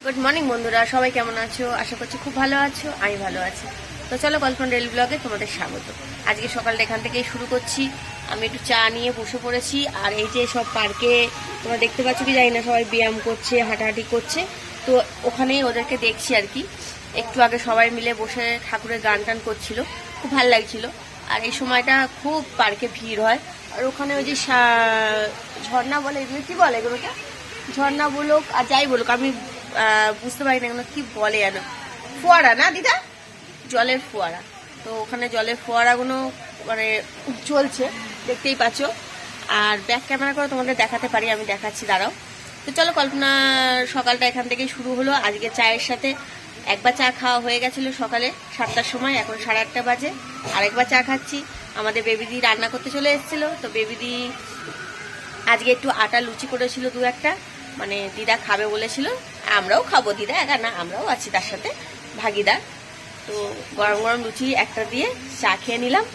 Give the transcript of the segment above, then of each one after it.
Good morning বন্ধুরা, সবাই কেমন আছো? আশা করছি খুব ভালো আছো। আমি ভালো আছি। তো চলো কল্পনা ডেইলি ব্লগে তোমাদের স্বাগত। আজকে সকালটা এখান থেকেই শুরু করছি। আমি একটু চা নিয়ে বসে পড়েছি। আর এই যে সব পার্কে তোমরা দেখতে পাচ্ছ কি জানি না, সবাই ব্যায়াম করছে, হাঁটাহাঁটি করছে। তো ওখানেই ওদেরকে দেখছি আর কি। একটু আগে সবাই মিলে বসে ঠাকুরের গান টান করছিল, খুব ভালো লাগছিল। আর এই সময়টা খুব পার্কে ভিড় হয়। আর ওখানে ওই যে ঝর্ণা বলে, এগুলো কি বলে, এগুলোটা ঝর্ণা বলুক আর যাই বলুক, আমি বুঝতে পারি না এগুলো কি বলে যেন। ফোয়ারা না দিদা, জলের ফোয়ারা। তো ওখানে জলের ফোয়ারাগুলো মানে চলছে, দেখতেই পাচ্ছ। আর ব্যাক ক্যামেরা করে তোমাদের দেখাতে পারি, আমি দেখাচ্ছি, দাঁড়াও। তো চলো কল্পনা সকালটা এখান থেকেই শুরু হলো। আজকে চায়ের সাথে একবার চা খাওয়া হয়ে গেছিলো সকালে 7টার সময়, এখন 8:30 বাজে। আরেকবার চা খাচ্ছি। আমাদের বেবিদি রান্না করতে চলে এসেছিলো। তো বেবিদি আজকে একটু আটা লুচি করেছিল, দু একটা, মানে দিদা খাবে বলেছিল। আমরাও খাবো, দিদা একা না, আমরাও আছি তার সাথে ভাগিদার। তো গরম গরম লুচি একটা দিয়ে চা খেয়ে নিলাম।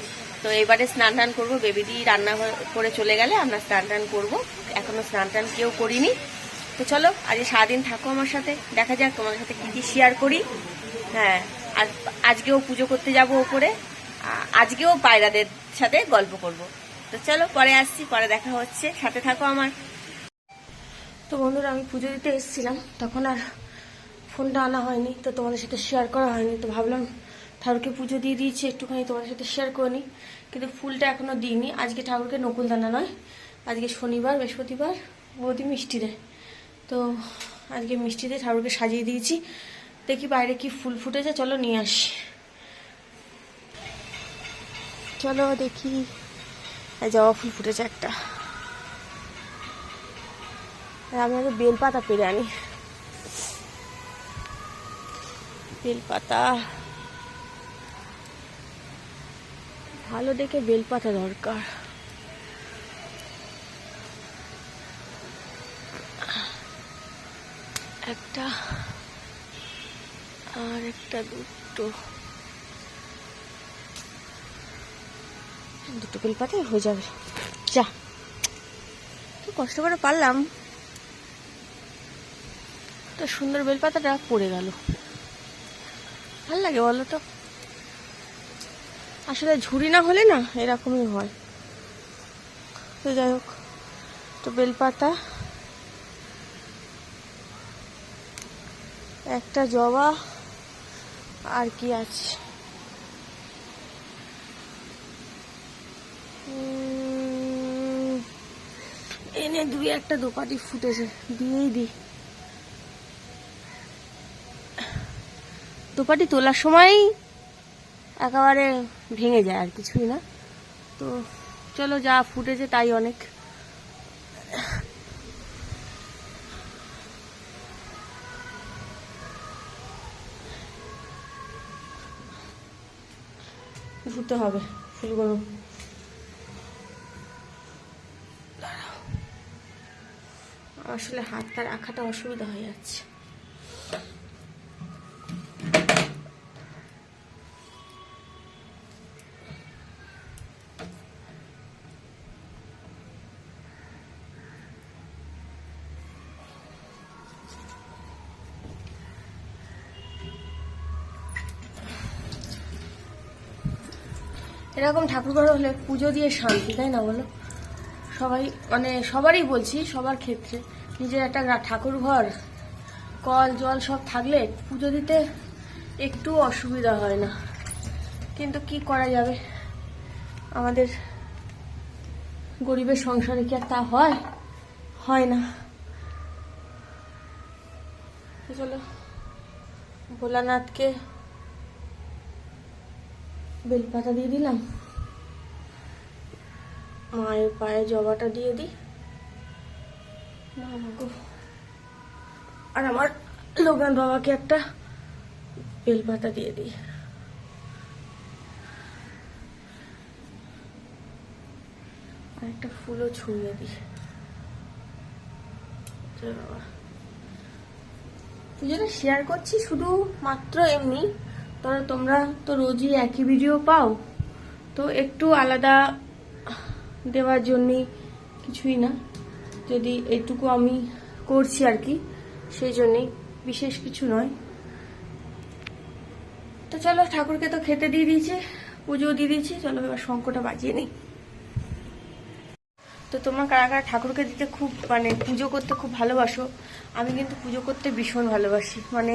তো এবারে স্নান টান করবো। বেবিদি রান্না করে চলে গেলে আমরা স্নান টান করবো। এখনো স্নান টান কেউ করিনি। তো চলো আজকে সারাদিন থাকো আমার সাথে, দেখা যাক তোমাদের সাথে কি শেয়ার করি। হ্যাঁ, আর আজকেও পুজো করতে যাব ওপরে। আজকেও পায়রাদের সাথে গল্প করব। তো চলো পরে আসছি, পরে দেখা হচ্ছে, সাথে থাকো আমার। তো বন্ধুরা, আমি পুজো দিতে এসেছিলাম, তখন আর ফোনটা আনা হয়নি, তো তোমাদের সাথে শেয়ার করা হয়নি। তো ভাবলাম ঠাকুরকে পুজো দিয়ে দিয়েছি, একটুখানি তোমাদের সাথে শেয়ার করে নিই। কিন্তু ফুলটা এখনও দিইনি। আজকে ঠাকুরকে নকুলদানা নয়, আজকে শনিবার, বৃহস্পতিবার বৌদি মিষ্টি দেয়। তো আজকে মিষ্টি দিয়ে ঠাকুরকে সাজিয়ে দিয়েছি। দেখি বাইরে কি ফুল ফুটেছে, চলো নিয়ে আসি। চলো দেখি, জবা ফুল ফুটেছে একটা। আমি আগে বেলপাতা পেরে আনি। বেলপাতা ভালো দেখে বেলপাতা দরকার। একটা আর একটা, দুটো বেলপাতাই হয়ে যাবে। যা, তো কষ্ট করে পারলাম। তো সুন্দর বেলপাতাটা পড়ে গেল। ভাল লাগে বলো তো? আসলে ঝুড়ি না হলে না এরকমই হয়। তো যাই হোক, তো বেলপাতা, একটা জবা, আর কি আছে, এনে দুই একটা দোপাটি ফুটেছে, দিয়েই দিই। দোপাটি তোলার সময় একেবারে ভেঙে যায়, আর কিছুই না। তো চলো, যা ফুটেছে তাই অনেক। ধুতে হবে ফুলগুলো। আসলে হাতটা রাখাটা অসুবিধা হয়ে যাচ্ছে। এরকম ঠাকুর ঘর হলে পুজো দিয়ে শান্তি, তাই না বলো? সবাই মানে সবারই বলছি, সবার ক্ষেত্রে নিজের একটা ঠাকুর ঘর, কল জল সব থাকলে পুজো দিতে একটু অসুবিধা হয় না। কিন্তু কি করা যাবে, আমাদের গরিবের সংসারে কি আর তা হয় না। চলো ভোলানাথকে বেলপাতা দিয়ে দিলাম, মায়ের পায়ে জবাটা দিয়ে দিই, আর আমার লোগান বাবাকে একটা বেলপাতা দিয়ে দিই। আর একটা ফুলও ছড়িয়ে দিই। পুজোটা শেয়ার করছি শুধু মাত্র এমনি, ধরো তোমরা তো রোজই একই ভিডিও পাও, তো একটু আলাদা দেওয়ার জন্যই, কিছুই না। যদি এইটুকু আমি করছি আর কি, সেই জন্যেই। বিশেষ কিছু নয়। তো চলো, ঠাকুরকে তো খেতে দিয়ে দিয়েছে, পুজো দিয়ে দিয়েছি, চলো এবার শঙ্খটা বাজিয়ে নিই। তো তোমরা কারা কারা ঠাকুরকে দিতে খুব মানে পুজো করতে খুব ভালোবাসো? আমি কিন্তু পুজো করতে ভীষণ ভালোবাসি, মানে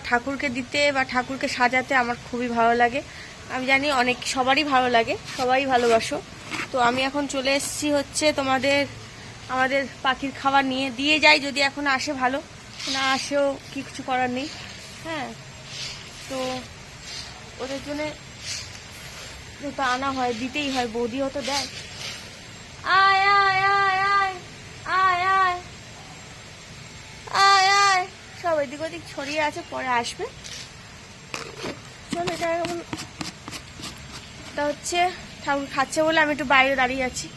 ঠাকুরকে দিতে বা ঠাকুরকে সাজাতে আমার খুবই ভালো লাগে। আমি জানি অনেক সবারই ভালো লাগে, সবাই ভালোবাসো। তো আমি এখন চলে এসেছি হচ্ছে আমাদের পাখির খাবার নিয়ে দিয়ে যাই, যদি এখন আসে ভালো, না আসেও কিছু করার নেই। হ্যাঁ, তো ওদের জন্যে তো আনা হয়, দিতেই হয়, বৌদিও তো দেয়। আয় আয় আয় আয় আয় আয় আয় আয়, সব এদিক ওদিক ছড়িয়ে আছে, পরে আসবে। চলো, এটা এখন হচ্ছে ঠাকুর খাচ্ছে বলে আমি একটু বাইরে দাঁড়িয়ে আছি।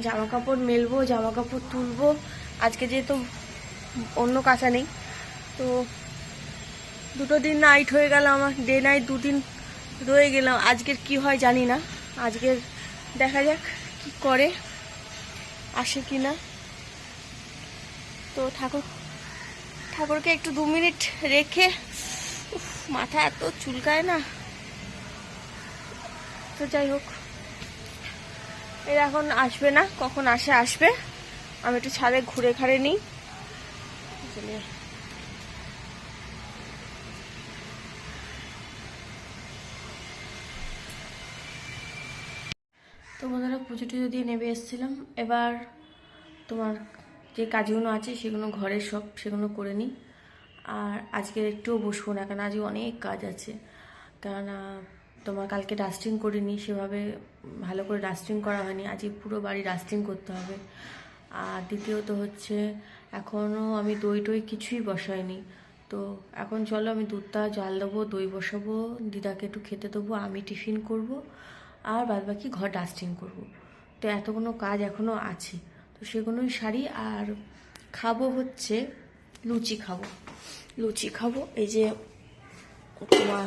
জামা কাপড় মেলবো, জামা কাপড় তুলবো। আজকে যেহেতু অন্য কাঁচা নেই, তো 2 দিন নাইট হয়ে গেল আমার, ডে নাইট 2 দিন রয়ে গেলাম। আজকের কি হয় জানি না, আজকের দেখা যাক কি করে, আসে কি না। তো ঠাকুরকে একটু 2 মিনিট রেখে, মাথা এত চুলকায় না। তো যাই হোক, এরা এখন আসবে না, কখন আসবে। আমি একটু ছাদে ঘুরে ঘাড়ে নিই। তো বন্ধুরা, পুজো টুজো দিয়ে নেমে এসেছিলাম। এবার তোমার যে কাজগুলো আছে সেগুলো ঘরের সব, সেগুলো করে নিই। আর আজকে একটুও বসবো না, কারণ আজকে অনেক কাজ আছে। কেননা তোমার কালকে ডাস্টিং করিনি, সেভাবে ভালো করে ডাস্টিং করা হয়নি। আজকে পুরো বাড়ি ডাস্টিং করতে হবে। আর দ্বিতীয়ত হচ্ছে, এখনও আমি দই টই কিছুই বসাইনি। তো এখন চলো, আমি দুধটা জাল দেবো, দই বসাবো, দিদাকে একটু খেতে দেবো, আমি টিফিন করব, আর বাদবাকি ঘর ডাস্টিং করব। তো এতগুলো কাজ এখনও আছে, তো সেগুলোই সারি। আর খাবো হচ্ছে লুচি খাবো। এই যে তোমার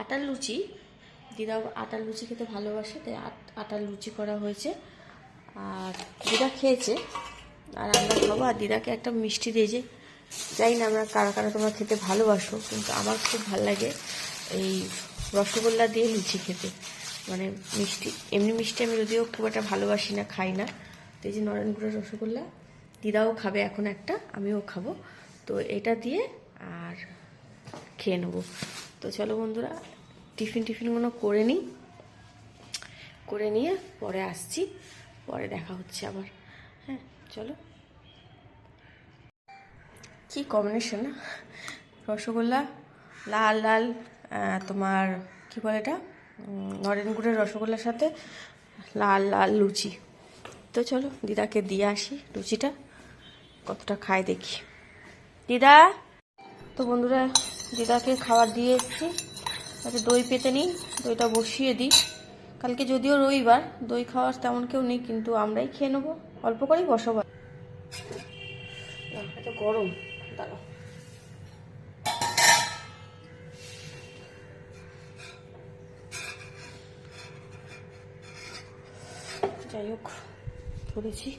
আটার লুচি, দিদা আটার লুচি খেতে ভালোবাসে, তাই আটার লুচি করা হয়েছে। আর দিদা খেয়েছে, আর আমরা খাবো। আর দিদাকে একটা মিষ্টি দিয়েছে, জানি না আমরা কারা কারা তোমরা খেতে ভালোবাসো, কিন্তু আমার খুব ভালো লাগে এই রসগোল্লা দিয়ে লুচি খেতে। মানে মিষ্টি, এমনি মিষ্টি আমি যদিও খুব একটা ভালোবাসি না, খাই না। তো এই যে নরেনগুড়ের রসগোল্লা, দিদাও খাবে এখন একটা, আমিও খাবো। তো এটা দিয়ে আর খেয়ে নেবো। তো চলো বন্ধুরা, টিফিনগুলো করে নিই, করে নিয়ে পরে আসছি, পরে দেখা হচ্ছে আবার। হ্যাঁ চলো। কি কম্বিনেশন না, রসগোল্লা, লাল লাল, তোমার কি বলে এটা, নরেনগুড়ের রসগোল্লার সাথে লাল লাল লুচি। তো চলো দিদাকে দিয়ে আসি লুচিটা, কতটা খায় দেখি। দিদা, তো বন্ধুরা দিদাকে খাবার দিয়ে এসেছি, তাতে দই পেতে নিই, দইটা বসিয়ে দিই। কালকে যদিও রবিবার, দই খাওয়ার তেমন কেউ নেই, কিন্তু আমরাই খেয়ে নেবো, অল্প করেই বসাবো। এত গরম, দাঁড়াও। যাই হোক, করেছি,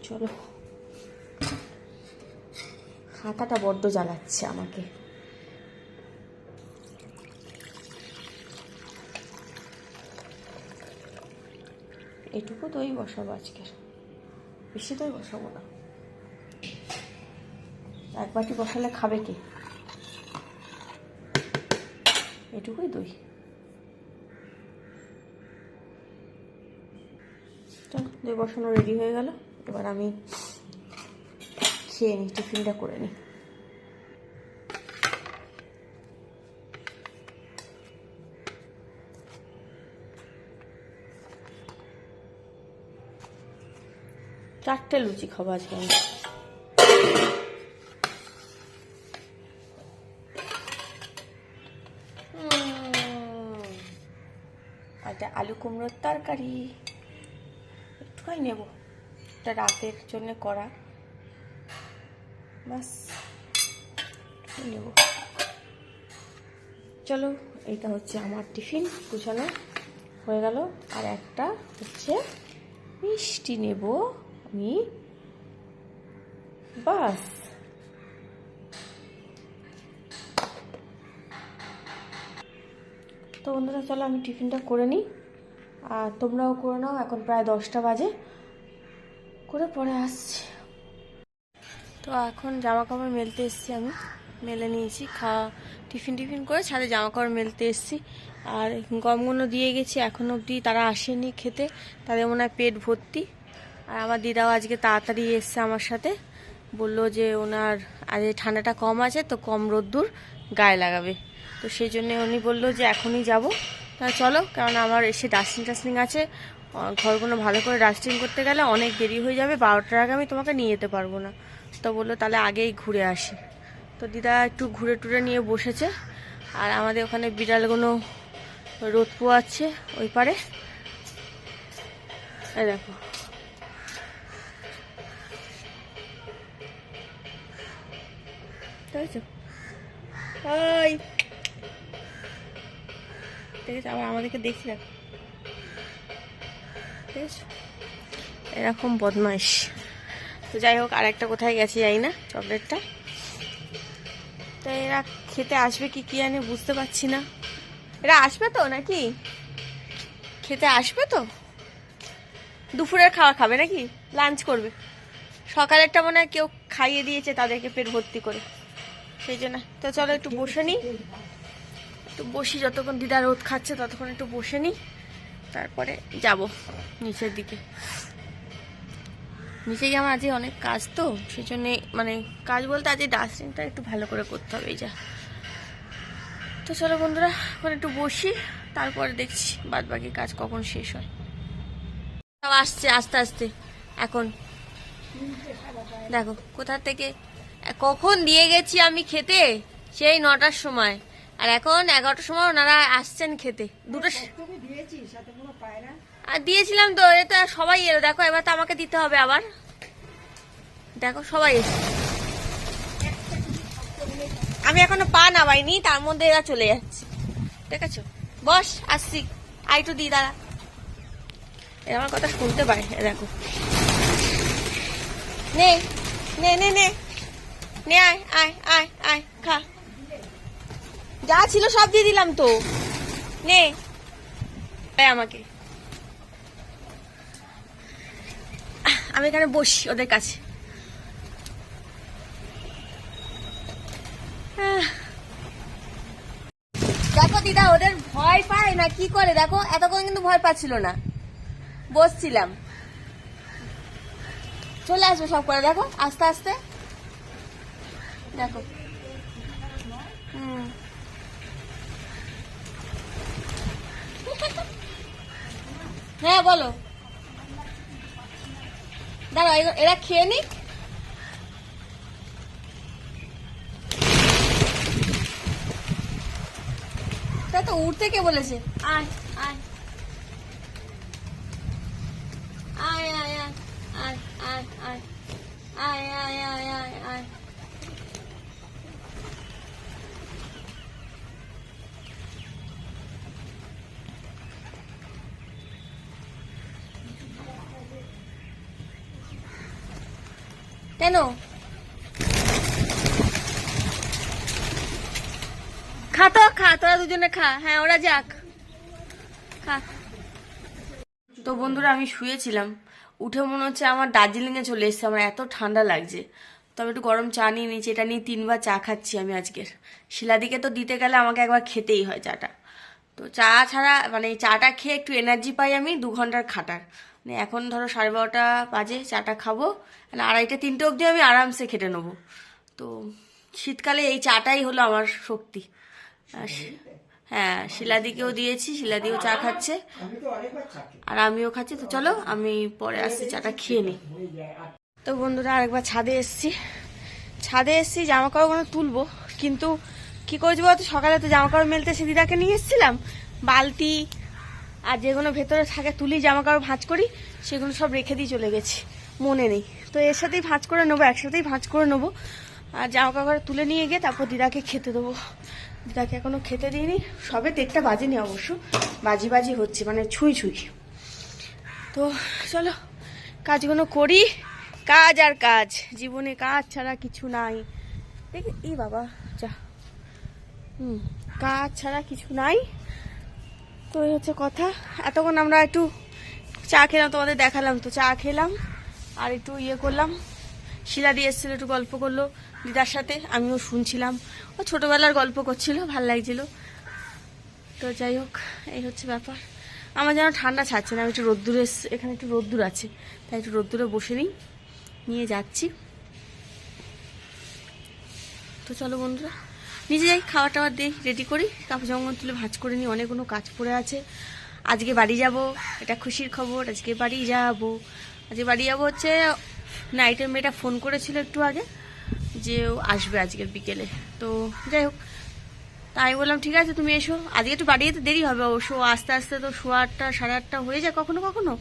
চলো। হাতাটা বড্ড জ্বালাচ্ছে আমাকে। এটুকু দই বসাবো আজকের, বেশি দই বসাবো না। 1 বাটি বসালে খাবে কে? এটুকুই দই। চলো, দই বসানো রেডি হয়ে গেল। এবার আমি খেয়ে নিই, টিফিনটা করে নিই। চারটে লুচি খাবো আজকে আমি। এটা আলু কুমড়োর তরকারি, একটুখানি নেব, এটা রাতের জন্য করা, বাস নেব। চলো, এইটা হচ্ছে আমার টিফিন গুছানো। হয়ে গেল। আর একটা হচ্ছে মিষ্টি নেব আমি, বাস। তো বন্ধুরা চলো আমি টিফিনটা করে নিই, আর তোমরাও করে নাও। এখন প্রায় 10টা বাজে, করে পরে আসছি। তো এখন জামা কাপড় মেলতে এসেছি, আমি মেলে নিয়েছি। টিফিন করে ছাদে জামা কাপড় মেলতে এসেছি। আর গমগুলো দিয়ে গেছি, এখনো অবধি তারা আসেনি খেতে, তাদের মনে হয় পেট ভর্তি। আর আমার দিদাও আজকে তাড়াতাড়ি এসছে আমার সাথে, বললো যে ওনার আজ ঠান্ডাটা কম আছে তো কম রোদ্দুর গায়ে লাগাবে, তো সেই জন্য উনি বললো যে এখনই যাব। তা চলো, কারণ আমার এসে ডাস্টিং আছে, ঘরগুলো ভালো করে ডাস্টিং করতে গেলে অনেক দেরি হয়ে যাবে, 12টার আগে আমি তোমাকে নিয়ে যেতে পারবো না। তো বললো তাহলে আগেই ঘুরে আসি। তো দিদা একটু ঘুরে টুরে নিয়ে বসেছে। আর আমাদের ওখানে বিড়ালগুলো রোদ পোয়াচ্ছে ওই পারে, এই দেখো। দেখেছো আবার আমাদেরকে দেখি না, ঠিক আছে, এরকম বদমাইশ। তো যাই হোক, আরেকটা কোথায় গেছে যাই না, চকলেটটা। তো এরা খেতে আসবে কি জানি বুঝতে পারছি না। এরা আসবে তো নাকি খেতে আসবে? তো দুপুরের খাওয়া খাবে নাকি লাঞ্চ করবে? সকালেরটা মনে হয় কেউ খাইয়ে দিয়েছে তাদেরকে পেট ভর্তি করে, সেই জন্য। তো চলো একটু বসে নিই, একটু বসি, যতক্ষণ দিদা রোদ খাচ্ছে ততক্ষণ একটু বসে নিই, তারপরে যাব নিচের দিকে। নিচে গিয়ে আমার আজকে অনেক কাজ, তো সেই জন্যে মানে কাজ বলতে আজকে ডাস্টিংটা একটু ভালো করে করতে হবে, এই যা। তো চলো বন্ধুরা এখন একটু বসি, তারপরে দেখছি বাদ বাকি কাজ কখন শেষ হয়। সব আসছে আস্তে আস্তে। এখন দেখো কোথা থেকে কখন দিয়ে গেছি আমি খেতে, সেই 9টার সময়, আর এখন 11টার সময় ওনারা আসছেন খেতে। দুটো আর দিয়েছিলাম তো, এটা সবাই এলো। দেখো এবার তো আমাকে দিতে হবে আবার, দেখো সবাই এসে। আমি এখনো পা নামাইনি, তার মধ্যে এরা চলে যাচ্ছে, ঠিক আছে। বস, আসছি, আইটু দি দাঁড়া। এরা আমার কথা শুনতে পায়, দেখো। নে নে নে নে নে, আয় আয় আয় আয়, খা। যা ছিল সব দিয়ে দিলাম তো, নে আমাকে। আমি এখানে বসি ওদের কাছে। দেখো দিদা ওদের ভয় পায় না কি করে, দেখো এতক্ষণ কিন্তু ভয় পাচ্ছিল না, বসছিলাম। চলে আসবে সব করে, দেখো আস্তে আস্তে, দেখো। হ্যাঁ বলো, দাঁড়াও এরা খেয়ে নি। তা তো উঠতে কে বলেছে? আয় আয় আয় আয় আয় আয় আয় আয় আয় আয় আয় আয়। কেন খা তো, খা তোরা দুজনে খা। হ্যাঁ ওরা যাক, খা। তো বন্ধুরা আমি শুয়েছিলাম, উঠে মনে হচ্ছে আমার দার্জিলিংয়ে চলে এসেছে, আমার এত ঠান্ডা লাগছে। তবে একটু গরম চা নিয়ে নিয়েছি, এটা নিয়ে 3বার চা খাচ্ছি আমি আজকের। শিলাদিকে তো দিতে গেলে আমাকে একবার খেতেই হয় চাটা। তো চা ছাড়া মানে চাটা খেয়ে একটু এনার্জি পাই আমি 2 ঘন্টার খাটার। মানে এখন ধরো 12:30 বাজে, চাটা খাবো, মানে 2:30-3টে অবধি আমি আরামসে খেটে নেবো। তো শীতকালে এই চাটাই হলো আমার শক্তি। হ্যাঁ শিলাদিকেও দিয়েছি, শিলাদিও চা খাচ্ছে আর আমিও খাচ্ছি। তো চলো আমি পরে আসছি, চাটা খেয়ে নিই। তো বন্ধুরা আরেকবার ছাদে এসছি, জামা কাপড়গুলো তুলবো, কিন্তু কি করেছি বলতো, সকালে তো জামা কাপড় মেলতে এসে দিদাকে নিয়ে এসেছিলাম, বালতি আর যেগুলো ভেতরে থাকে তুলি জামা কাপড় ভাঁজ করি, সেগুলো সব রেখে দিয়ে চলে গেছি, মনে নেই। তো এর সাথেই ভাঁজ করে নেবো, একসাথেই ভাঁজ করে নেবো। আর জামা কাপড় তুলে নিয়ে গিয়ে তারপর দিদাকে খেতে দেবো। দিদাকে এখনো খেতে দিইনি, সবে 1টা বাজেনি অবশ্য, বাজি হচ্ছে, মানে ছুঁই। তো চলো কাজগুলো করি। কাজ আর কাজ, জীবনে কাজ ছাড়া কিছু নাই। দেখি এই বাবা যা, কাজ ছাড়া কিছু নাই। তো এই হচ্ছে কথা। এতক্ষণ আমরা একটু চা খেলাম, তোমাদের দেখালাম তো, চা খেলাম আর একটু করলাম। শিলাদি এসেছিল, একটু গল্প করলো দিদার সাথে, আমিও শুনছিলাম। ও ছোটবেলার গল্প করছিল, ভাল লাগছিল। তো যাই হোক, এই হচ্ছে ব্যাপার। আমার যেন ঠান্ডা ছাড়ছে না, আমি একটু রোদ্দুরে, এখানে একটু রোদ্দুর আছে, তাই একটু রোদ্দুরে বসে নিয়ে যাচ্ছি। তো চলো বন্ধুরা, নিজে যাই, খাবার টাবার দিই, রেডি করি, কাপড় জামা তুলে ভাঁজ করে নিই, অনেকগুলো কাজ পড়ে আছে। আজকে বাড়ি যাব, এটা খুশির খবর, আজকে বাড়ি যাব। হচ্ছে নাইটের মেয়েটা ফোন করেছিল একটু আগে যে ও আসবে আজকের বিকেলে। তো যাই হোক, তাই বললাম ঠিক আছে তুমি এসো। আজকে একটু বাড়ি যেতে দেরি হবে অবশ্য, আস্তে আস্তে তো 8:15 8:30 হয়ে যায় কখনো কখনো,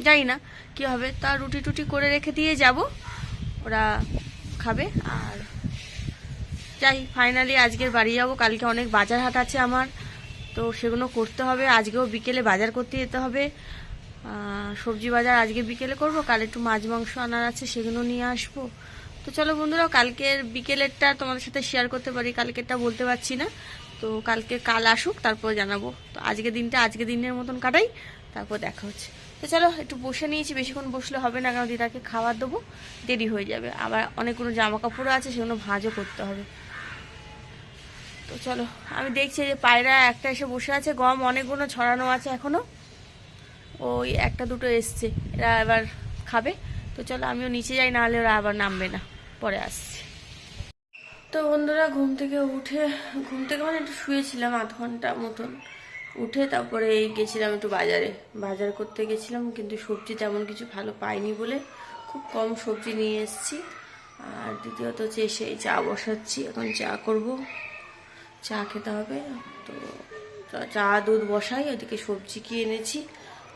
যাই না কি হবে। তা রুটি টুটি করে রেখে দিয়ে যাব, ওরা খাবে। আর যাই, ফাইনালি আজকের বাড়ি যাব। কালকে অনেক বাজার হাট আছে আমার, তো সেগুলো করতে হবে। আজকেও বিকেলে বাজার করতে যেতে হবে, সবজি বাজার আজকে বিকেলে করব। কাল একটু মাছ মাংস আনার আছে, সেগুলো নিয়ে আসবো। তো চলো বন্ধুরা, কালকের বিকেলেরটা তোমাদের সাথে শেয়ার করতে পারি, কালকেরটা বলতে পারছি না। তো কাল আসুক, তারপর জানাবো। তো আজকে দিনের মতন কাটাই, তারপর দেখা হচ্ছে। তো চলো, একটু বসে নিয়েছি, বেশিক্ষণ বসলে হবে না, কারণ দিদাকে খাবার দেবো, দেরি হয়ে যাবে। আবার অনেকগুলো জামা কাপড়ও আছে, সেগুলো ভাঁজও করতে হবে। তো চলো, আমি দেখছি যে পায়রা একটা এসে বসে আছে, গম অনেকগুলো ছড়ানো আছে এখনো, ওই একটা দুটো এসছে, এরা এবার খাবে। তো চলো আমিও নিচে যাই, নাহলে ওরা আবার নামবে না, পরে আসছি। তো বন্ধুরা, ঘুম থেকে মানে একটু শুয়েছিলাম 1/2 ঘন্টা মতন, উঠে তারপরে গেছিলাম একটু বাজার করতে গেছিলাম, কিন্তু সবজি তেমন কিছু ভালো পাইনি বলে খুব কম সবজি নিয়ে এসেছি। আর দ্বিতীয়ত হচ্ছে এসে চা বসাচ্ছি, এখন চা করব, চা খেতে হবে। তো চা দুধ বসাই, ওদিকে সবজি কি এনেছি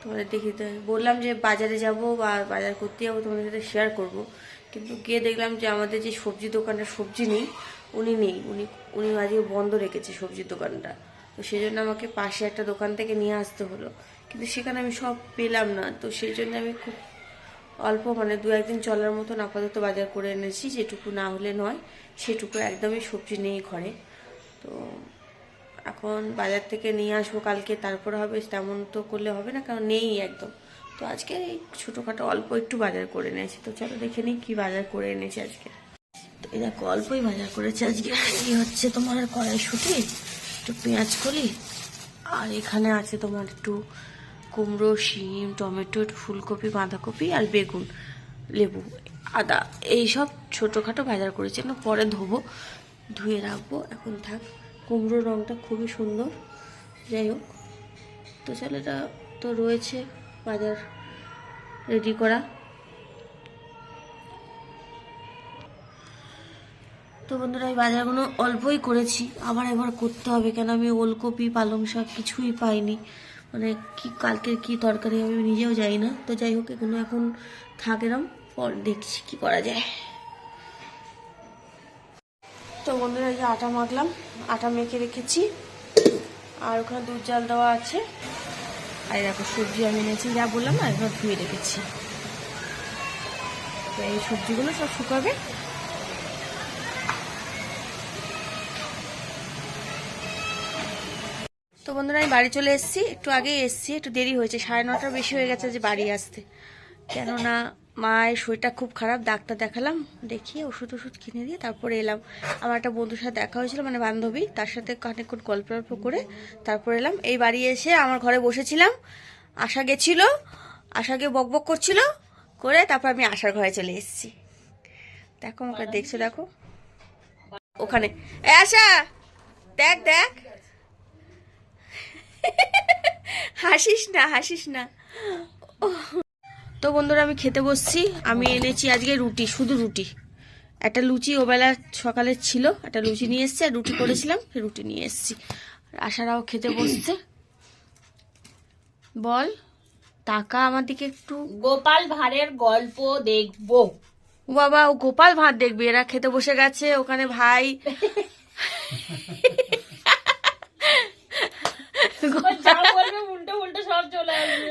তোমাদের দেখিয়ে বললাম যে বাজারে যাব বা বাজার করতে যাবো, তোমাদের সাথে শেয়ার করব। কিন্তু গিয়ে দেখলাম যে আমাদের যে সবজি দোকানের সবজি নেই, উনি আজকে বন্ধ রেখেছে সবজির দোকানটা। তো সেই জন্য আমাকে পাশে একটা দোকান থেকে নিয়ে আসতে হলো, কিন্তু সেখানে আমি সব পেলাম না। তো সেই জন্য আমি খুব অল্প, মানে 2-1 দিন চলার মতন আপাতত বাজার করে এনেছি, যেটুকু না হলে নয় সেটুকু, একদমই সবজি নেই ঘরে। তো এখন বাজার থেকে নিয়ে আসবো কালকে, তারপরে হবে, তেমন তো করলে হবে না, কারণ নেই একদম। তো আজকে এই ছোটোখাটো অল্প একটু বাজার করে এনেছি। তো চলো দেখে নিই কী বাজার করে এনেছি আজকে। তো এই দেখো, অল্পই বাজার করেছি আজকে। এই হচ্ছে তোমার কড়াইশুঁটি, একটু পেঁয়াজ কলি, আর এখানে আছে তোমার একটু কুমড়ো, শিম, টমেটো, একটু ফুলকপি, বাঁধাকপি আর বেগুন, লেবু, আদা, এইসব ছোটোখাটো বাজার করেছি। পরে ধুয়ে রাখবো, এখন থাক। কুমড়োর রঙটা খুবই সুন্দর, যাই হোক। তো চলো, এটা তো রয়েছে বাজার রেডি করা। তো বন্ধুরা, এই বাজারগুলো অল্পই করেছি, আবার একবার করতে হবে, কেন আমি ওলকপি, পালং শাক কিছুই পাইনি, মানে কি কালকের কি তরকারি আমি নিজেও যাই না। তো যাই হোক, এগুলো এখন থাক, এরম পর দেখছি কি করা যায়। তো বন্ধুরা, এই যে আটা মাখলাম, আটা মেখে রেখেছি, আর ওখানে দুধ জাল দেওয়া আছে। আর দেখো সবজি আমি এনেছি, যা বললাম না, একবার ধুয়ে রেখেছি। তো এই সবজিগুলো সব শুকাবে। তো বন্ধুরা, আমি বাড়ি চলে এসেছি, একটু আগেই এসেছি, একটু দেরি হয়েছে, 9:30 বেশি হয়ে গেছে যে বাড়ি আসতে। কেননা মায়ের শরীরটা খুব খারাপ, ডাক্তার দেখালাম, দেখিয়ে ওষুধ কিনে দিয়ে তারপরে এলাম। আমার একটা বন্ধুর সাথে দেখা হয়েছিল, মানে বান্ধবী, তার সাথে খানিকক্ষণ গল্প করে তারপর এলাম। এই বাড়ি এসে আমার ঘরে বসেছিলাম, আশা গেছিল, আশাকে বকবক করছিল করে, তারপর আমি আশার ঘরে চলে এসেছি। দেখো আমাকে দেখছো, দেখো ওখানে, এ আশা দেখ দেখ, হাসিস না। তো বন্ধুরা, আমি খেতে বসছি। আমি এনেছি আজকে রুটি, শুধু রুটি, একটা লুচি ওবেলা সকালে ছিল, একটা লুচি নিয়ে এসছি, আর রুটি করেছিলাম, রুটি নিয়ে এসছি। আশারাও খেতে বসছে। বল, টাকা আমার দিকে একটু। গোপাল ভাঁড়ের গল্প দেখবো। বাবা, ও গোপাল ভাঁড় দেখবি? এরা খেতে বসে গেছে, ওখানে ভাই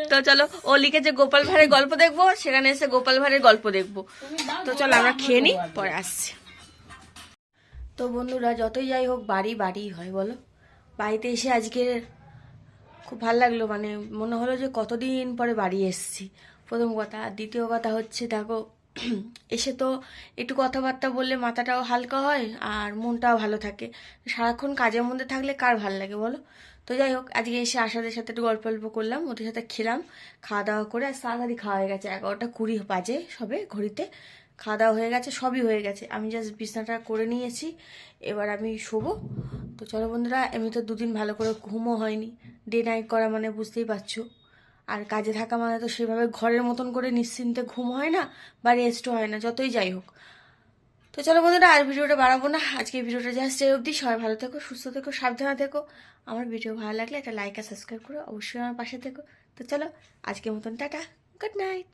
তো চলো, ও লিখেছে গোপাল ভাঁড়ের গল্প দেখবো, সেখানে এসে গোপাল ভাঁড়ের গল্প দেখবো। তো চলো আমরা খেয়ে নিই, পরে আসছি। তো বন্ধুরা, যতই যাই হোক বাড়ি বাড়িই হয় বলো। বাড়িতে এসে আজকে খুব ভালো লাগলো, মানে মনে হলো যে কতদিন পরে বাড়ি এসেছি, প্রথম কথা। আর দ্বিতীয় কথা হচ্ছে দেখো, এসে তো একটু কথাবার্তা বললে মাথাটাও হালকা হয় আর মনটাও ভালো থাকে। সারাক্ষণ কাজের মধ্যে থাকলে কার ভালো লাগে বলো। তো যাই হোক, আজকে এসে আশাদের সাথে একটু গল্প করলাম, ওদের সাথে খেলাম, খাওয়া দাওয়া করে। আর তাড়াতাড়ি খাওয়া হয়ে গেছে, 11টা 20 বাজে সবে ঘড়িতে। খাওয়া দাওয়া হয়ে গেছে, সবই হয়ে গেছে, আমি জাস্ট বিছানাটা করে নিয়েছি, এবার আমি শোবো। তো চলো বন্ধুরা, এমনি তো 2 দিন ভালো করে ঘুমও হয়নি, ডে নাইট করা মানে বুঝতেই পারছো। আর কাজে থাকা মানে তো সেভাবে ঘরের মতন করে নিশ্চিন্তে ঘুম হয় না বা রেস্টও হয় না, যতই যাই হোক। তো চলো বন্ধুরা, আর ভিডিওটা বাড়াবো না, আজকে ভিডিওটা জাস্ট এই অবধি। সবাই ভালো থেকো, সুস্থ থেকো, সাবধানে থেকো। আমার ভিডিও ভালো লাগলে একটা লাইক আর সাবস্ক্রাইব করো, অবশ্যই আমার পাশে থেকো। তো চলো, আজকের মতন টাটা, গুড নাইট।